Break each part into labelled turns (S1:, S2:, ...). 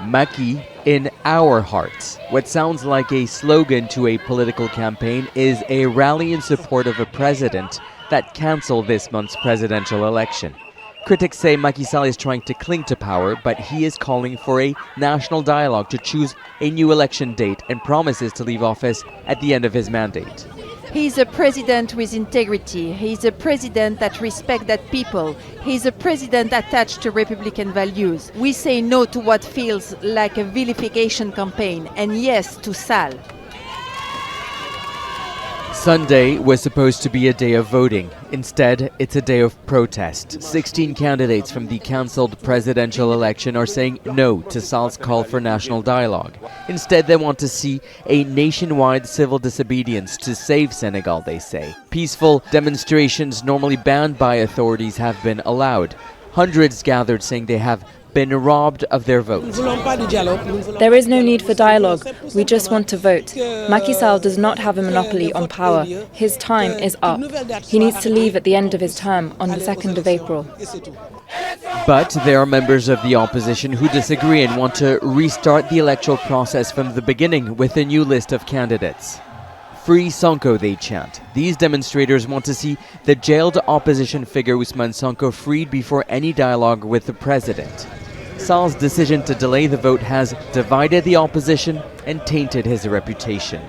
S1: Macky in our hearts. What sounds like a slogan to a political campaign is a rally in support of a president that cancelled this month's presidential election. Critics say Macky Sall is trying to cling to power, but he is calling for a national dialogue to choose a new election date and promises to leave office at the end of his mandate.
S2: He's a president with integrity. He's a president that respects that people. He's a president attached to Republican values. We say no to what feels like a vilification campaign and yes to Sall.
S1: Sunday was supposed to be a day of voting. Instead, it's a day of protest. 16 candidates from the cancelled presidential election are saying no to Sall's call for national dialogue. Instead, they want to see a nationwide civil disobedience to save Senegal, they say. Peaceful demonstrations normally banned by authorities have been allowed. Hundreds gathered saying they have been robbed of their vote.
S3: There is no need for dialogue. We just want to vote. Macky Sall does not have a monopoly on power. His time is up. He needs to leave at the end of his term on the 2nd of April.
S1: But there are members of the opposition who disagree and want to restart the electoral process from the beginning with a new list of candidates. Free Sonko, they chant. These demonstrators want to see the jailed opposition figure Ousmane Sonko freed before any dialogue with the president. Sall's decision to delay the vote has divided the opposition and tainted his reputation.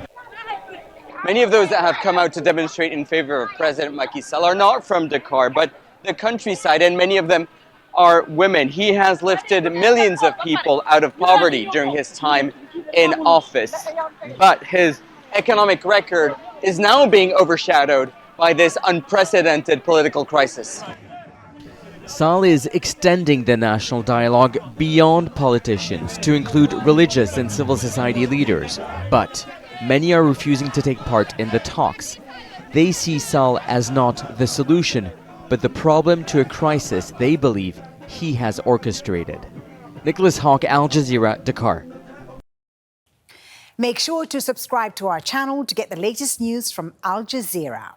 S4: Many of those that have come out to demonstrate in favor of President Macky Sall are not from Dakar, but the countryside, and many of them are women. He has lifted millions of people out of poverty during his time in office, but his economic record is now being overshadowed by this unprecedented political crisis.
S1: Sall is extending the national dialogue beyond politicians to include religious and civil society leaders, but many are refusing to take part in the talks. They see Sall as not the solution, but the problem to a crisis they believe he has orchestrated. Nicolas, Haque, Al Jazeera, Dakar.
S5: Make sure to subscribe to our channel to get the latest news from Al Jazeera.